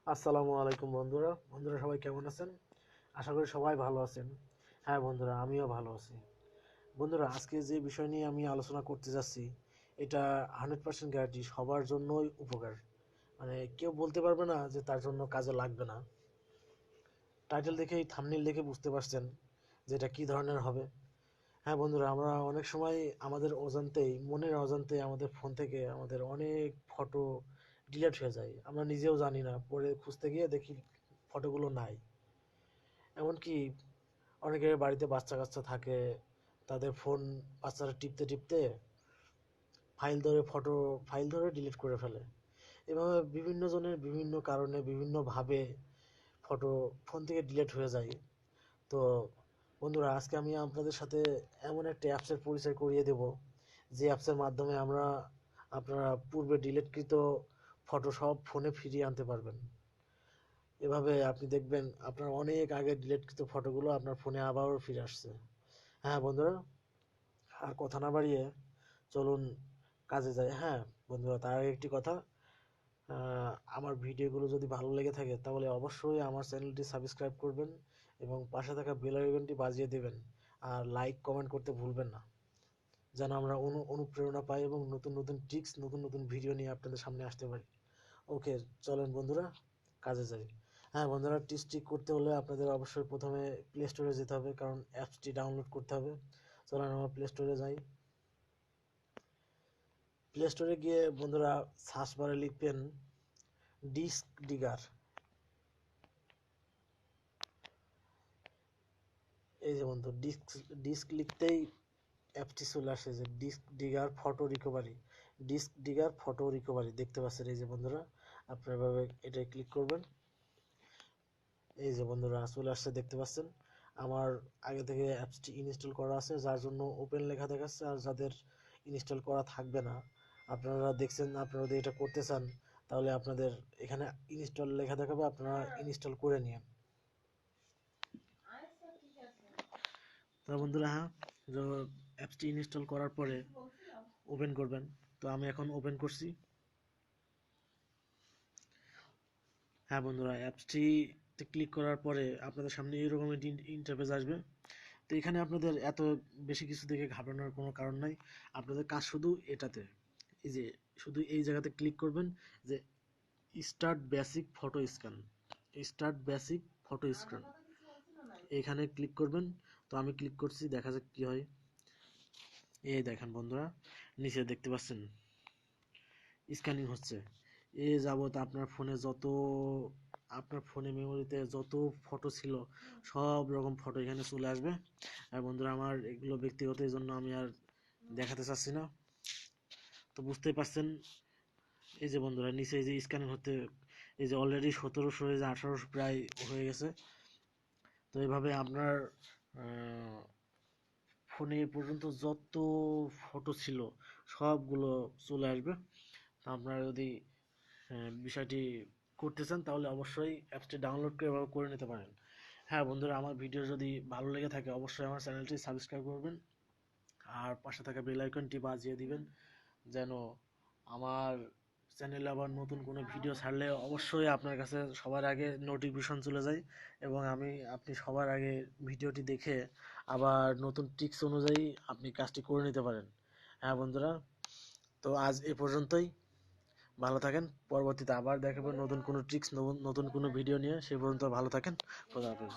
আসসালামু আলাইকুম বন্ধুরা। সবাই কেমন আছেন? আশা করি সবাই ভালো আছেন। হ্যাঁ বন্ধুরা, আমিও ভালো আছি। বন্ধুরা, আজকে যে বিষয় নিয়ে আমি আলোচনা করতে যাচ্ছি, এটা 100% গ্যারান্টি সবার জন্যই উপকার। মানে কেউ বলতে পারবে না যে তার জন্য কাজে লাগবে না। টাইটেল দেখেই, থাম্বনেল দেখে বুঝতে পারছেন যে এটা কী ধরনের হবে। হ্যাঁ বন্ধুরা, আমরা অনেক সময় আমাদের অজান্তেই, মনের অজান্তে আমাদের ফোন থেকে আমাদের অনেক ফটো ডিলিট হয়ে যায়। আমরা নিজেও জানি না, পরে খুঁজতে গিয়ে দেখি ফটোগুলো নাই। এমনকি অনেকের বাড়িতে বাচ্চা কাচ্চা থাকে, তাদের ফোন বাচ্চারা টিপতে টিপতে ফাইল ধরে ডিলিট করে ফেলে। এভাবে বিভিন্ন জনের বিভিন্ন কারণে বিভিন্নভাবে ফটো ফোন থেকে ডিলিট হয়ে যায়। তো বন্ধুরা, আজকে আমি আপনাদের সাথে এমন একটা অ্যাপসের পরিচয় করিয়ে দেব, যে অ্যাপসের মাধ্যমে আপনারা পূর্বে ডিলিটকৃত ফটো সব ফোনে ফিরিয়ে আনতে পারবেন। এভাবে আপনি দেখবেন আপনার অনেক আগে ডিলিটকৃত ফটোগুলো আপনার ফোনে আবারও ফিরে আসছে। হ্যাঁ বন্ধুরা, আর কথা না বাড়িয়ে চলুন কাজে যাই। হ্যাঁ বন্ধুরা, তার আগে একটি কথা, আমার ভিডিওগুলো যদি ভালো লেগে থাকে তাহলে অবশ্যই আমার চ্যানেলটি সাবস্ক্রাইব করবেন এবং পাশে থাকা বেল আইকনটি বাজিয়ে দেবেন। আর লাইক কমেন্ট করতে ভুলবেন না, যেন আমরা অনুপ্রেরণা পাই এবং নতুন নতুন ট্রিক্স, নতুন নতুন ভিডিও নিয়ে আপনাদের সামনে আসতে পারি। ওকে, চলেন বন্ধুরা, কাজে যাই। হ্যাঁ বন্ধুরা, টিক করতে হলে আপনাদের অবশ্যই প্রথমে প্লে স্টোরে যেতে হবে, কারণ অ্যাপসটি ডাউনলোড করতে হবে। চলেন আমরা প্লে স্টোরে যাই। প্লে স্টোরে গিয়ে বন্ধুরা সার্চ বারে লিখবেন ডিস্ক ডিগার। এই যে বন্ধু, ডিস্ক ডিস্ক লিখতেই অ্যাপটি চলে আসে, যে ডিস্ক ডিগার ফটো রিকভারি দেখতে পাচ্ছেন। এই যে বন্ধুরা, আপনারা এভাবে এটাই ক্লিক করবেন। এই যে বন্ধুরা, চলে আসছে দেখতে পাচ্ছেন। আমার আগে থেকে অ্যাপসটি ইনস্টল করা আছে, যার জন্য ওপেন লেখা দেখাচ্ছে। আর যাদের ইনস্টল করা থাকবে না, আপনারা দেখছেন, আপনারা যদি এটা করতে চান তাহলে আপনাদের এখানে ইনস্টল লেখা দেখাবে, আপনারা ইনস্টল করে নিন। তো বন্ধুরা, হ্যাঁ, অ্যাপসটি ইনস্টল করার পরে ওপেন করবেন। তো আমি এখন ওপেন করছি। হ্যাঁ বন্ধুরা, অ্যাপসটিতে ক্লিক করার পরে আপনাদের সামনে এরকম একটি ইন্টারফেস আসবে। তো এখানে আপনাদের এত বেশি কিছু দেখে ঘাবড়ানোর কোনো কারণ নাই। আপনাদের কাজ শুধু এটাতে, এই যে শুধু এই জায়গাতে ক্লিক করবেন, যে স্টার্ট বেসিক ফটো স্ক্যান, এখানে ক্লিক করবেন। তো আমি ক্লিক করছি, দেখা যাক কি হয়। এই দেখেন বন্ধুরা, নিচে দেখতে পাচ্ছেন স্ক্যানিং হচ্ছে। এ যাবত আপনার ফোনে মেমোরিতে যত ফটো ছিল, সব রকম ফটো এখানে চলে আসবে। আর বন্ধুরা, আমার এগুলো ব্যক্তিগত, এই জন্য আমি আর দেখাতে চাচ্ছি না। তো বুঝতেই পারছেন। এই যে বন্ধুরা, নিচে এই যে স্ক্যানিং হতে, এই যে অলরেডি 1700, এই যে 1800 প্রায় হয়ে গেছে। তো এইভাবে আপনার ফোনে এ পর্যন্ত যত ফটো ছিল সবগুলো চলে আসবে। তো আপনারা যদি বিষয়টি করতে চান তাহলে অবশ্যই অ্যাপসটি ডাউনলোড করে এভাবে করে নিতে পারেন। হ্যাঁ বন্ধুরা, আমার ভিডিও যদি ভালো লেগে থাকে অবশ্যই আমার চ্যানেলটি সাবস্ক্রাইব করবেন আর পাশে থাকা বেল আইকনটি বাজিয়ে দিবেন, যেন আমার চ্যানেলে আবার নতুন কোনো ভিডিও ছাড়লে অবশ্যই আপনার কাছে সবার আগে নোটিফিকেশন চলে যায় এবং আপনি সবার আগে ভিডিওটি দেখে আবার নতুন ট্রিক্স অনুযায়ী আপনি কাজটি করে নিতে পারেন। হ্যাঁ বন্ধুরা, তো আজ এ পর্যন্তই। ভালো থাকেন। পরবর্তীতে আবার দেখাবো নতুন কোনো ট্রিক্স, নতুন কোনো ভিডিও নিয়ে। সে পর্যন্ত ভালো থাকেন। খোদা হাফেজ।